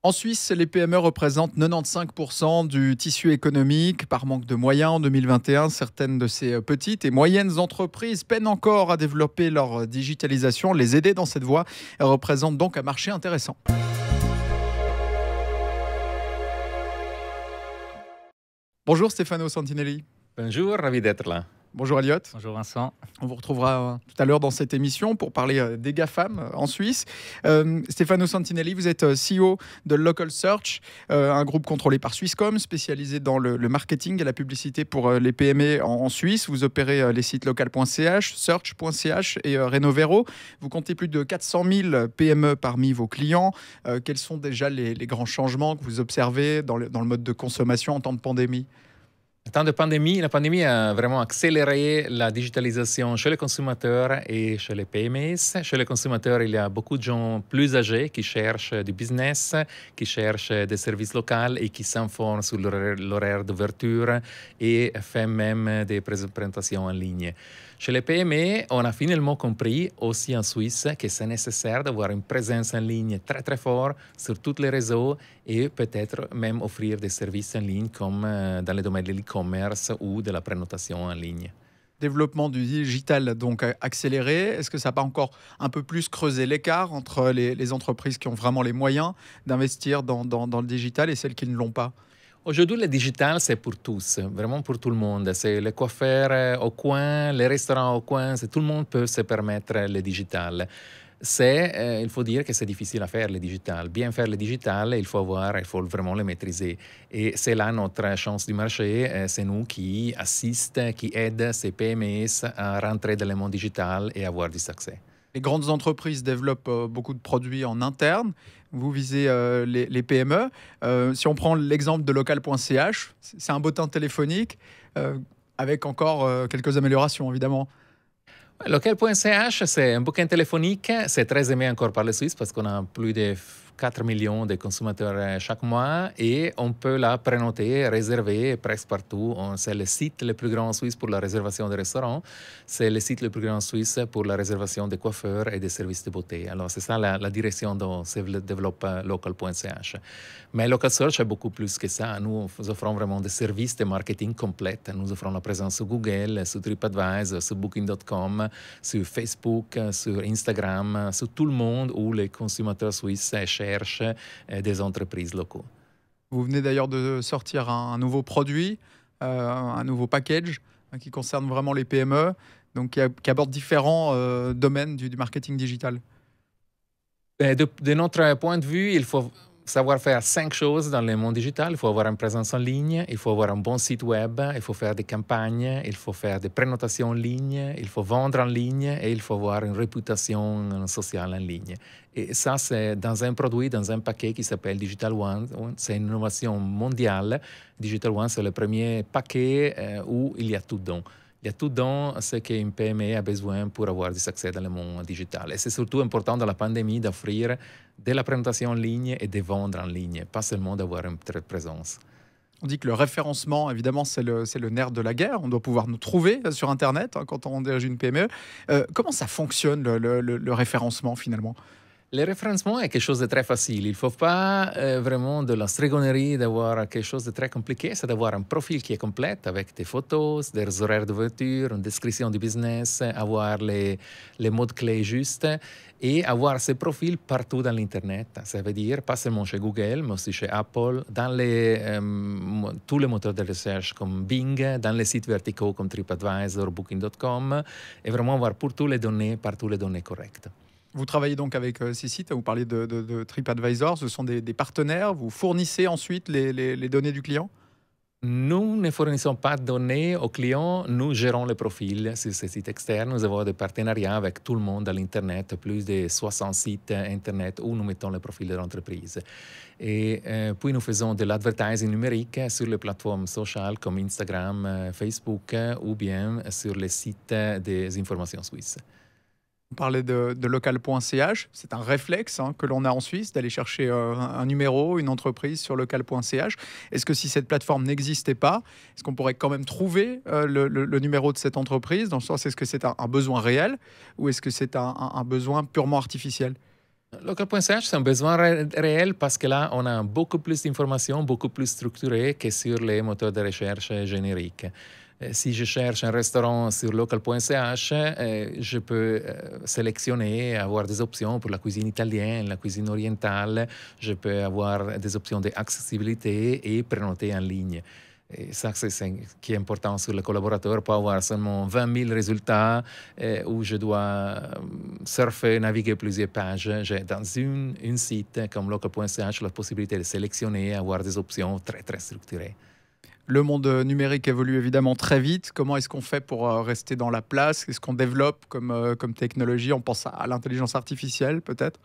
En Suisse, les PME représentent 95% du tissu économique. Par manque de moyens en 2021, certaines de ces petites et moyennes entreprises peinent encore à développer leur digitalisation. Les aider dans cette voie, elles représentent donc un marché intéressant. Bonjour Stefano Santinelli. Bonjour, ravi d'être là. Bonjour Elliot. Bonjour Vincent. On vous retrouvera tout à l'heure dans cette émission pour parler des GAFAM en Suisse. Stefano Santinelli, vous êtes CEO de Local Search, un groupe contrôlé par Swisscom, spécialisé dans le marketing et la publicité pour les PME en Suisse. Vous opérez les sites local.ch, search.ch et Renovero. Vous comptez plus de 400 000 PME parmi vos clients. Quels sont déjà les grands changements que vous observez dans le mode de consommation en temps de pandémie ? En temps de pandémie, la pandémie a vraiment accéléré la digitalisation chez les consommateurs et chez les PME. Chez les consommateurs, il y a beaucoup de gens plus âgés qui cherchent du business, qui cherchent des services locaux et qui s'informent sur l'horaire d'ouverture et font même des présentations en ligne. Chez les PME, on a finalement compris, aussi en Suisse, que c'est nécessaire d'avoir une présence en ligne très très forte sur tous les réseaux et peut-être même offrir des services en ligne comme dans le domaine de l'e-commerce ou de la prénotation en ligne. Développement du digital donc accéléré. Est-ce que ça n'a pas encore un peu plus creusé l'écart entre les entreprises qui ont vraiment les moyens d'investir dans le digital et celles qui ne l'ont pas ? Aujourd'hui, le digital, c'est pour tous, vraiment pour tout le monde. C'est les coiffeurs au coin, les restaurants au coin, tout le monde peut se permettre le digital. Il faut dire que c'est difficile à faire le digital. Bien faire le digital, il faut vraiment le maîtriser. Et c'est là notre chance du marché. C'est nous qui assistons, qui aident ces PME à rentrer dans le monde digital et avoir du succès. Les grandes entreprises développent beaucoup de produits en interne. Vous visez les PME. Si on prend l'exemple de local.ch, c'est un bottin téléphonique avec encore quelques améliorations, évidemment. Local.ch, c'est un bouquin téléphonique. C'est très aimé encore par les Suisses parce qu'on a plus de 4 millions de consommateurs chaque mois et on peut la prénoter, réserver presque partout. C'est le site le plus grand en Suisse pour la réservation des restaurants. C'est le site le plus grand en Suisse pour la réservation des coiffeurs et des services de beauté. Alors, c'est ça la direction dont se développe local.ch. Mais Local Search est beaucoup plus que ça. Nous offrons vraiment des services de marketing complets. Nous offrons la présence sur Google, sur TripAdvisor, sur Booking.com, sur Facebook, sur Instagram, sur tout le monde où les consommateurs suisses cherchent des entreprises locales. Vous venez d'ailleurs de sortir un nouveau produit, un nouveau package qui concerne vraiment les PME, donc qui aborde différents domaines du marketing digital. De notre point de vue, il faut savoir faire 5 choses dans le monde digital. Il faut avoir une présence en ligne, il faut avoir un bon site web, il faut faire des campagnes, il faut faire des prénotations en ligne, il faut vendre en ligne et il faut avoir une réputation sociale en ligne. Et ça, c'est dans un produit, dans un paquet qui s'appelle Digital One. C'est une innovation mondiale. Digital One, c'est le premier paquet où il y a tout dedans. Il y a tout dans ce qu'une PME a besoin pour avoir du succès dans le monde digital. Et c'est surtout important dans la pandémie d'offrir de la présentation en ligne et de vendre en ligne, pas seulement d'avoir une présence. On dit que le référencement, évidemment, c'est le nerf de la guerre. On doit pouvoir nous trouver sur Internet quand on dirige une PME. Comment ça fonctionne, le référencement, finalement ? Le référencement est quelque chose de très facile. Il ne faut pas vraiment de la strigonnerie d'avoir quelque chose de très compliqué. C'est d'avoir un profil qui est complet avec des photos, des horaires de voiture, une description du business, avoir les mots-clés justes et avoir ces profils partout dans l'Internet. Ça veut dire pas seulement chez Google, mais aussi chez Apple, dans tous les moteurs de recherche comme Bing, dans les sites verticaux comme TripAdvisor, Booking.com, et vraiment avoir pour toutes les données, partout les données correctes. Vous travaillez donc avec ces sites, vous parlez de TripAdvisor, ce sont des partenaires, vous fournissez ensuite les données du client ? Nous ne fournissons pas de données aux clients, nous gérons les profils sur ces sites externes. Nous avons des partenariats avec tout le monde à l'Internet, plus de 60 sites Internet où nous mettons les profils de l'entreprise. Et puis nous faisons de l'advertising numérique sur les plateformes sociales comme Instagram, Facebook ou bien sur les sites des informations suisses. On parlait de local.ch, c'est un réflexe que l'on a en Suisse d'aller chercher un numéro, une entreprise sur local.ch. Est-ce que si cette plateforme n'existait pas, est-ce qu'on pourrait quand même trouver le numéro de cette entreprise ? Dans le sens, est-ce que c'est un besoin réel ou est-ce que c'est un besoin purement artificiel ? Local.ch, c'est un besoin réel parce que là, on a beaucoup plus d'informations, beaucoup plus structurées que sur les moteurs de recherche génériques. Si je cherche un restaurant sur local.ch, je peux sélectionner, avoir des options pour la cuisine italienne, la cuisine orientale. Je peux avoir des options d'accessibilité et prénoter en ligne. Et ça, c'est ce qui est important sur le collaborateur, pas avoir seulement 20 000 résultats où je dois surfer, naviguer plusieurs pages. J'ai dans une site comme local.ch la possibilité de sélectionner, avoir des options très, très structurées. Le monde numérique évolue évidemment très vite. Comment est-ce qu'on fait pour rester dans la place? Qu'est-ce qu'on développe comme technologie? On pense à l'intelligence artificielle peut-être?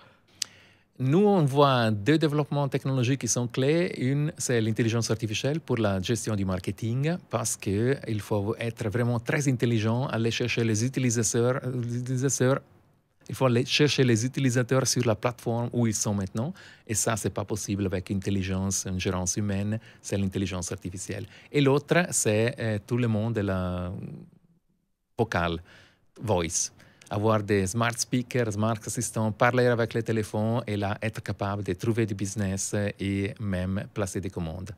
Nous, on voit deux développements technologiques qui sont clés. Une, c'est l'intelligence artificielle pour la gestion du marketing, parce qu'il faut être vraiment très intelligent, aller chercher les utilisateurs. Il faut aller chercher les utilisateurs sur la plateforme où ils sont maintenant. Et ça, ce n'est pas possible avec une gérance humaine, c'est l'intelligence artificielle. Et l'autre, c'est tout le monde de la vocale, voice. Avoir des smart speakers, smart assistants, parler avec les téléphones et là, être capable de trouver du business et même placer des commandes.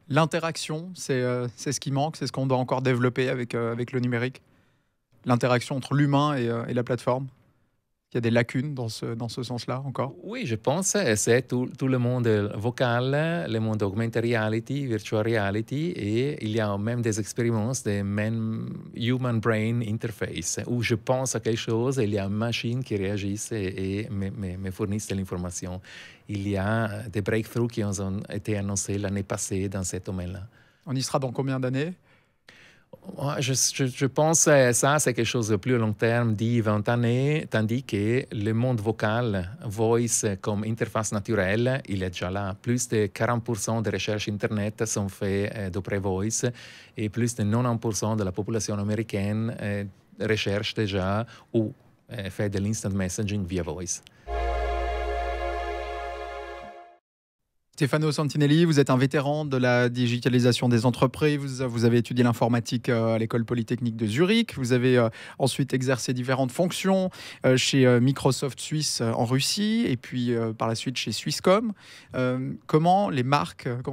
L'interaction, c'est ce qui manque, c'est ce qu'on doit encore développer avec le numérique. L'interaction entre l'humain et la plateforme. Il y a des lacunes dans ce sens-là encore. Oui, je pense que c'est tout le monde vocal, le monde augmented reality, virtual reality, et il y a même des expériences de human brain interface où je pense à quelque chose et il y a une machine qui réagit et me fournit de l'information. Il y a des breakthroughs qui ont été annoncés l'année passée dans ce domaine-là. On y sera dans combien d'années? Je pense que ça, c'est quelque chose de plus long terme, 10-20 années, tandis que le monde vocal, voice comme interface naturelle, il est déjà là. Plus de 40% des recherches Internet sont faites d'après voice et plus de 90% de la population américaine recherche déjà ou fait de l'instant messaging via voice. Stefano Santinelli, vous êtes un vétéran de la digitalisation des entreprises. Vous avez étudié l'informatique à l'École Polytechnique de Zurich. Vous avez ensuite exercé différentes fonctions chez Microsoft Suisse en Russie et puis par la suite chez Swisscom. Comment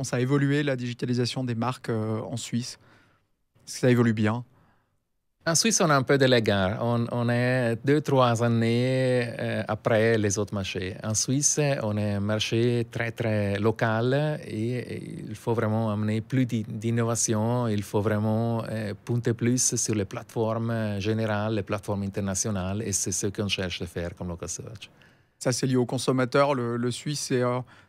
ça a évolué la digitalisation des marques en Suisse? Est-ce que ça évolue bien? En Suisse, on a un peu de l'égard. On est 2-3 années après les autres marchés. En Suisse, on est un marché très, très local et il faut vraiment amener plus d'innovation. Il faut vraiment pointer plus sur les plateformes générales, les plateformes internationales et c'est ce qu'on cherche à faire comme Local Search. Ça, c'est lié au consommateur. Le Suisse est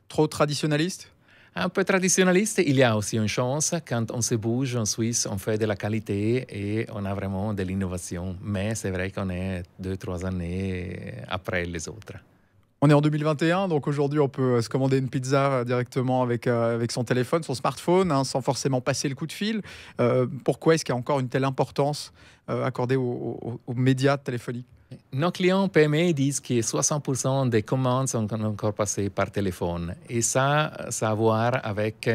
trop traditionnaliste? Un peu traditionnaliste, il y a aussi une chance. Quand on se bouge en Suisse, on fait de la qualité et on a vraiment de l'innovation. Mais c'est vrai qu'on est 2-3 années après les autres. On est en 2021, donc aujourd'hui on peut se commander une pizza directement avec son téléphone, son smartphone, hein, sans forcément passer le coup de fil. Pourquoi est-ce qu'il y a encore une telle importance accordée aux médias téléphoniques? Nos clients PME disent que 60% des commandes sont encore passées par téléphone. Et ça a à voir avec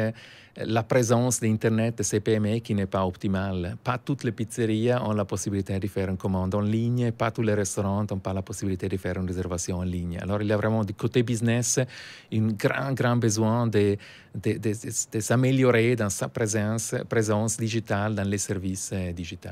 la présence d'Internet de ces PME qui n'est pas optimale. Pas toutes les pizzerias ont la possibilité de faire une commande en ligne, pas tous les restaurants n'ont pas la possibilité de faire une réservation en ligne. Alors il y a vraiment du côté business un grand besoin de s'améliorer dans sa présence digitale dans les services digitaux.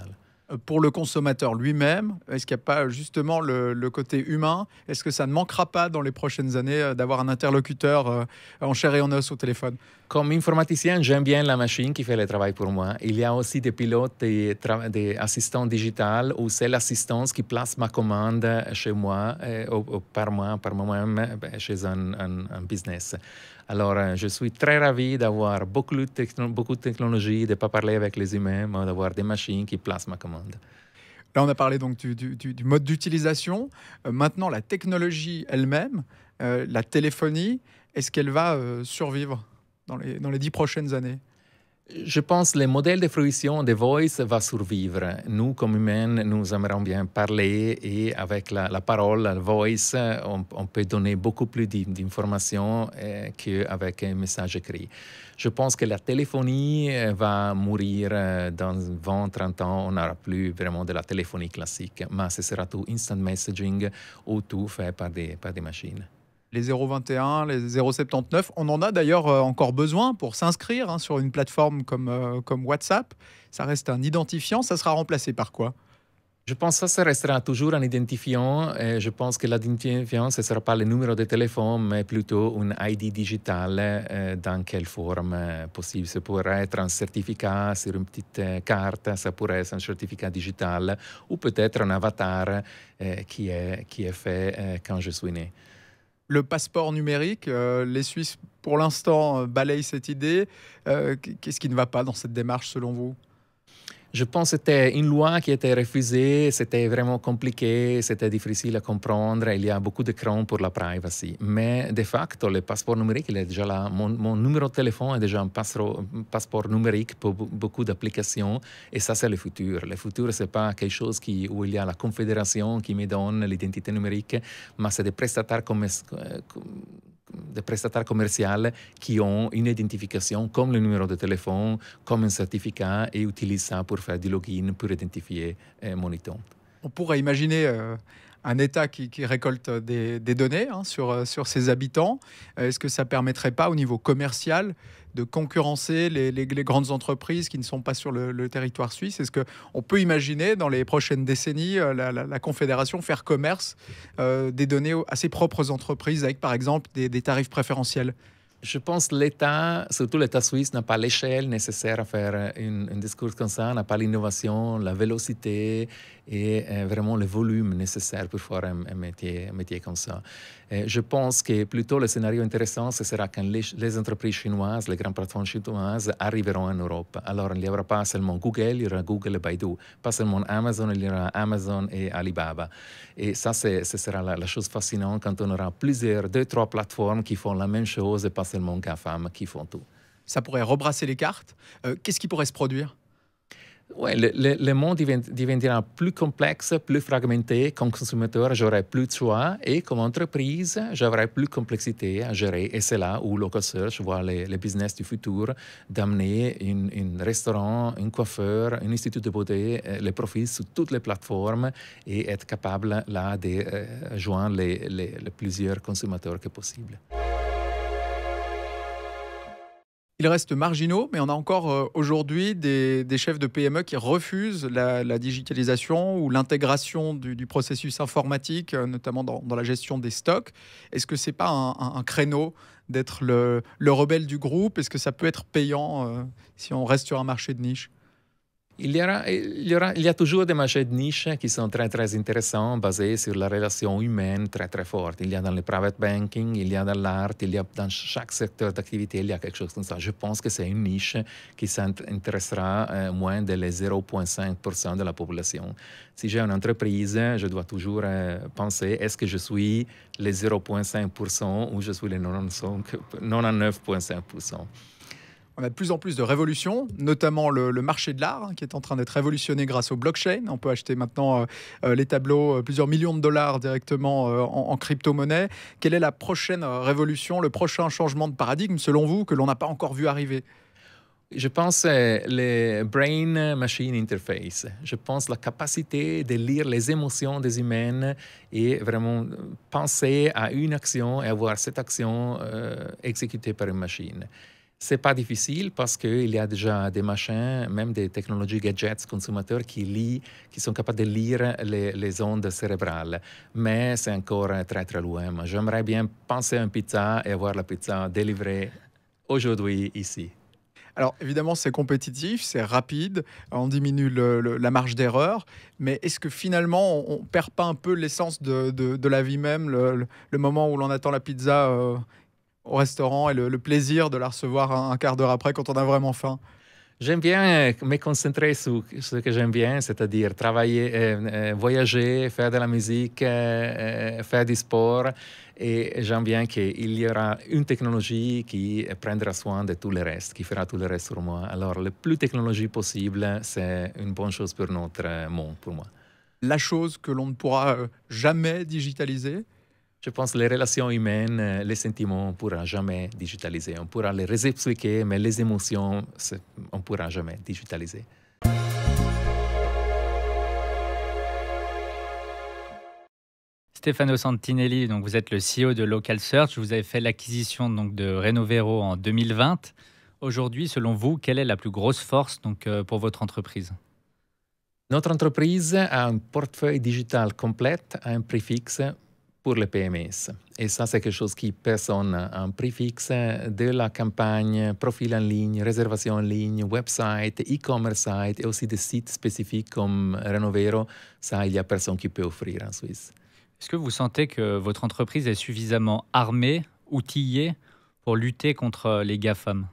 Pour le consommateur lui-même, est-ce qu'il n'y a pas justement le côté humain? Est-ce que ça ne manquera pas dans les prochaines années d'avoir un interlocuteur en chair et en os au téléphone? Comme informaticien, j'aime bien la machine qui fait le travail pour moi. Il y a aussi des pilotes, des assistants digitales où c'est l'assistance qui place ma commande chez moi, ou par moi-même, chez un business. Alors, je suis très ravi d'avoir beaucoup de technologies, de ne pas parler avec les humains, mais d'avoir des machines qui placent ma commande. Là, on a parlé donc du mode d'utilisation. Maintenant, la technologie elle-même, la téléphonie, est-ce qu'elle va survivre dans les 10 prochaines années? Je pense que le modèle de fruition de Voice va survivre. Nous, comme humains, nous aimerions bien parler et avec la parole, la Voice, on peut donner beaucoup plus d'informations qu'avec un message écrit. Je pense que la téléphonie va mourir dans 20-30 ans. On n'aura plus vraiment de la téléphonie classique, mais ce sera tout instant messaging ou tout fait par des machines. Les 0,21, les 0,79, on en a d'ailleurs encore besoin pour s'inscrire hein, sur une plateforme comme WhatsApp. Ça reste un identifiant, ça sera remplacé par quoi? Je pense que ça restera toujours un identifiant. Et je pense que l'identifiant, ce ne sera pas le numéro de téléphone, mais plutôt un ID digital dans quelle forme possible. Ça pourrait être un certificat sur une petite carte, ça pourrait être un certificat digital ou peut-être un avatar qui est fait quand je suis né. Le passeport numérique, les Suisses, pour l'instant, balayent cette idée. Qu'est-ce qui ne va pas dans cette démarche, selon vous? Je pense que c'était une loi qui était refusée, c'était vraiment compliqué, c'était difficile à comprendre, il y a beaucoup de craintes pour la privacy. Mais de facto, le passeport numérique, il est déjà là. Mon numéro de téléphone est déjà un passeport numérique pour beaucoup d'applications et ça, c'est le futur. Le futur, ce n'est pas quelque chose où il y a la confédération qui me donne l'identité numérique, mais c'est des prestataires commerciaux qui ont une identification comme le numéro de téléphone, comme un certificat et utilisent ça pour faire du login, pour identifier mon item. On pourrait imaginer un État qui récolte des données hein, sur ses habitants. Est-ce que ça ne permettrait pas au niveau commercial de concurrencer les grandes entreprises qui ne sont pas sur le territoire suisse? Est-ce qu'on peut imaginer dans les prochaines décennies la Confédération faire commerce des données à ses propres entreprises avec par exemple des tarifs préférentiels? Je pense que l'État, surtout l'État suisse, n'a pas l'échelle nécessaire à faire un discours comme ça, n'a pas l'innovation, la vélocité et vraiment le volume nécessaire pour faire un métier comme ça. Je pense que plutôt le scénario intéressant, ce sera quand les entreprises chinoises, les grandes plateformes chinoises arriveront en Europe. Alors, il n'y aura pas seulement Google, il y aura Google et Baidu. Pas seulement Amazon, il y aura Amazon et Alibaba. Et ça, ce sera la chose fascinante quand on aura deux, trois plateformes qui font la même chose et pas seulement GAFAM qui font tout. Ça pourrait rebrasser les cartes. Qu'est-ce qui pourrait se produire? Oui, le monde deviendra plus complexe, plus fragmenté. Comme consommateur, j'aurai plus de choix et comme entreprise, j'aurai plus de complexité à gérer. Et c'est là où Local Search voit les business du futur, d'amener un restaurant, un coiffeur, un institut de beauté, les profils sur toutes les plateformes et être capable là de joindre les plusieurs consommateurs que possible. Ils restent marginaux, mais on a encore aujourd'hui des chefs de PME qui refusent la digitalisation ou l'intégration du processus informatique, notamment dans la gestion des stocks. Est-ce que ce n'est pas un créneau d'être le rebelle du groupe? Est-ce que ça peut être payant si on reste sur un marché de niche? Il y a toujours des marchés de niche qui sont très, très intéressants, basés sur la relation humaine très, très forte. Il y a dans le private banking, il y a dans l'art, il y a dans chaque secteur d'activité, il y a quelque chose comme ça. Je pense que c'est une niche qui s'intéressera moins de les 0,5% de la population. Si j'ai une entreprise, je dois toujours penser, est-ce que je suis les 0,5% ou je suis les 99,5%? On a de plus en plus de révolutions, notamment le marché de l'art, qui est en train d'être révolutionné grâce au blockchain. On peut acheter maintenant les tableaux, plusieurs millions de dollars directement en crypto-monnaie. Quelle est la prochaine révolution, le prochain changement de paradigme, selon vous, que l'on n'a pas encore vu arriver? Je pense le brain-machine interface. Je pense la capacité de lire les émotions des humains et vraiment penser à une action et avoir cette action exécutée par une machine. C'est pas difficile parce qu'il y a déjà des machins, même des technologies gadgets consommateurs qui sont capables de lire les ondes cérébrales. Mais c'est encore très, très loin. J'aimerais bien penser à une pizza et avoir la pizza délivrée aujourd'hui ici. Alors évidemment, c'est compétitif, c'est rapide, on diminue la marge d'erreur, mais est-ce que finalement, on ne perd pas un peu l'essence de la vie même, le moment où l'on attend la pizza au restaurant et le plaisir de la recevoir un quart d'heure après quand on a vraiment faim? J'aime bien me concentrer sur ce que j'aime bien, c'est-à-dire travailler, voyager, faire de la musique, faire du sport. Et j'aime bien qu'il y aura une technologie qui prendra soin de tout le reste, qui fera tout le reste sur moi. Alors, le plus de technologie possible, c'est une bonne chose pour notre monde, pour moi. La chose que l'on ne pourra jamais digitaliser? Je pense que les relations humaines, les sentiments, on ne pourra jamais digitaliser. On pourra les réexpliquer, mais les émotions, on ne pourra jamais digitaliser. Stefano Santinelli, donc vous êtes le CEO de Local Search. Vous avez fait l'acquisition donc de Renovero en 2020. Aujourd'hui, selon vous, quelle est la plus grosse force pour votre entreprise? Notre entreprise a un portefeuille digital complet à un prix fixe pour les PMS. Et ça, c'est quelque chose qui personne a un prix fixe de la campagne, profil en ligne, réservation en ligne, website, e-commerce site et aussi des sites spécifiques comme Renovero. Ça, il n'y a personne qui peut offrir en Suisse. Est-ce que vous sentez que votre entreprise est suffisamment armée, outillée pour lutter contre les GAFAM?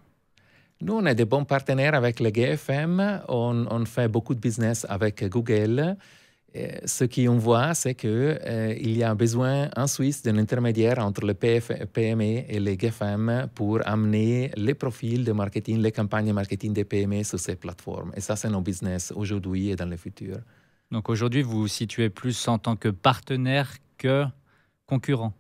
Nous, on est des bons partenaires avec les GFM. On fait beaucoup de business avec Google. Ce qu'on voit, c'est qu'il y a besoin en Suisse d'un intermédiaire entre le PME et les GFM pour amener les profils de marketing, les campagnes de marketing des PME sur ces plateformes. Et ça, c'est nos business aujourd'hui et dans le futur. Donc aujourd'hui, vous vous situez plus en tant que partenaire que concurrent?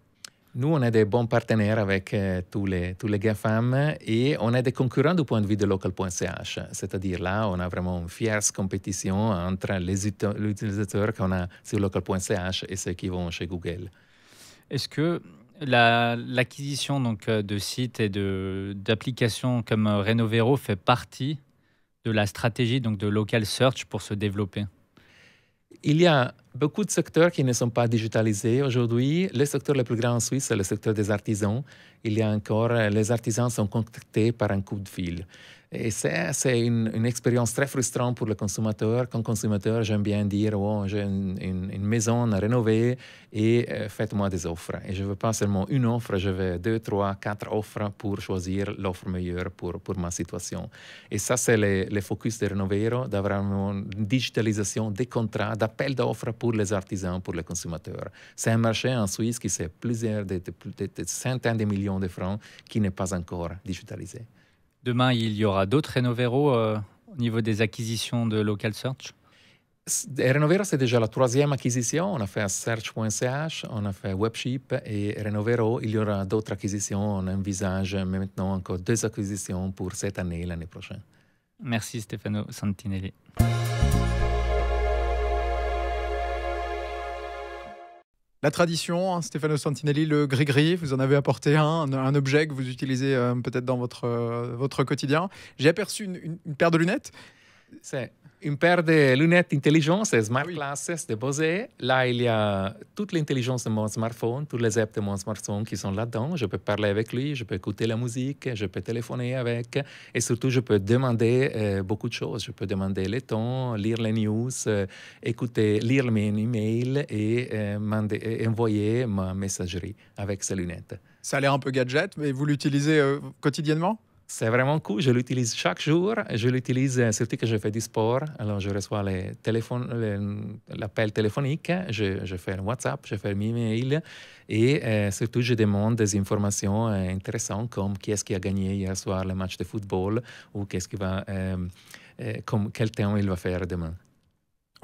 Nous, on est des bons partenaires avec tous les GAFAM et on est des concurrents du point de vue de local.ch. C'est-à-dire là, on a vraiment une fierce compétition entre les utilisateurs qu'on a sur local.ch et ceux qui vont chez Google. Est-ce que l'acquisition de sites et d'applications comme Renovero fait partie de la stratégie de Local Search pour se développer? Il y a beaucoup de secteurs qui ne sont pas digitalisés aujourd'hui. Le secteur le plus grand en Suisse, c'est le secteur des artisans. Il y a encore, les artisans sont contactés par un coup de fil. Et c'est une expérience très frustrante pour le consommateur. Comme consommateur, j'aime bien dire oh, j'ai une maison à rénover et faites-moi des offres. Et je ne veux pas seulement une offre, je veux 2, 3, 4 offres pour choisir l'offre meilleure pour ma situation. Et ça, c'est le focus de Renovero, d'avoir une digitalisation des contrats, d'appels d'offres pour les artisans, pour les consommateurs. C'est un marché en Suisse qui c'est plusieurs des centaines de millions de francs qui n'est pas encore digitalisé. Demain, il y aura d'autres Renovero au niveau des acquisitions de Local Search? Renovero, c'est déjà la 3e acquisition. On a fait Search.ch, on a fait Webship et Renovero. Il y aura d'autres acquisitions. On envisage maintenant encore 2 acquisitions pour cette année et l'année prochaine. Merci Stefano Santinelli. La tradition, Stefano Santinelli, le gris-gris, vous en avez apporté un objet que vous utilisez peut-être dans votre quotidien. J'ai aperçu une paire de lunettes. C'est une paire de lunettes intelligentes, c'est Smart Glasses de Bose. Là, il y a toute l'intelligence de mon smartphone, toutes les apps de mon smartphone qui sont là-dedans. Je peux parler avec lui, je peux écouter la musique, je peux téléphoner avec. Et surtout, je peux demander beaucoup de choses. Je peux demander le temps, lire les news, lire mes emails et envoyer ma messagerie avec ces lunettes. Ça a l'air un peu gadget, mais vous l'utilisez quotidiennement? C'est vraiment cool. Je l'utilise chaque jour. Je l'utilise surtout que je fais du sport. Alors, je reçois l'appel téléphonique. Je fais un WhatsApp, je fais un email. Et surtout, je demande des informations intéressantes comme qui est-ce qui a gagné hier soir le match de football ou quel temps il va faire demain.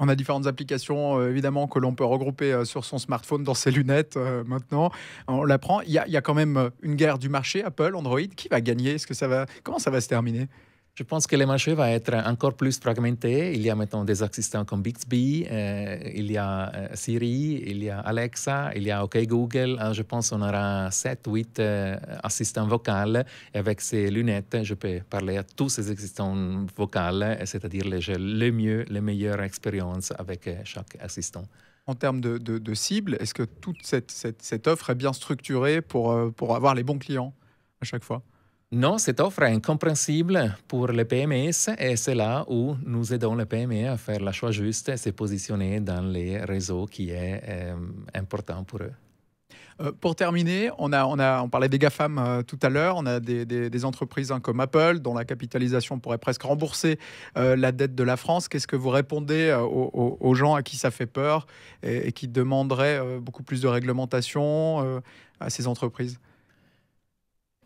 On a différentes applications, évidemment, que l'on peut regrouper sur son smartphone dans ses lunettes maintenant. On l'apprend. Il y a quand même une guerre du marché, Apple, Android. Qui va gagner? Comment ça va se terminer? Je pense que le marché va être encore plus fragmenté. Il y a maintenant des assistants comme Bixby, il y a Siri, il y a Alexa, il y a OK Google. Alors, je pense qu'on aura 7, 8 assistants vocaux. Et avec ces lunettes, je peux parler à tous ces assistants vocaux, c'est-à-dire les meilleures expériences avec chaque assistant. En termes de cible, est-ce que toute cette offre est bien structurée pour avoir les bons clients à chaque fois? Non, cette offre est incompréhensible pour les PME et c'est là où nous aidons les PME à faire le choix juste et se positionner dans les réseaux qui est important pour eux. Pour terminer, on parlait des GAFAM tout à l'heure. On a des entreprises comme Apple, dont la capitalisation pourrait presque rembourser la dette de la France. Qu'est-ce que vous répondez aux gens à qui ça fait peur et qui demanderaient beaucoup plus de réglementation à ces entreprises?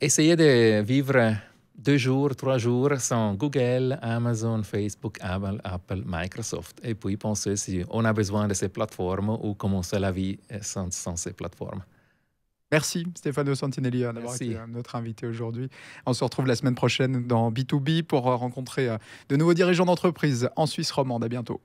Essayez de vivre 2 jours, 3 jours sans Google, Amazon, Facebook, Apple, Microsoft. Et puis pensez si on a besoin de ces plateformes ou commencer la vie sans ces plateformes. Merci Stefano Santinelli d'avoir été notre invité aujourd'hui. On se retrouve la semaine prochaine dans B2B pour rencontrer de nouveaux dirigeants d'entreprise en Suisse romande. À bientôt.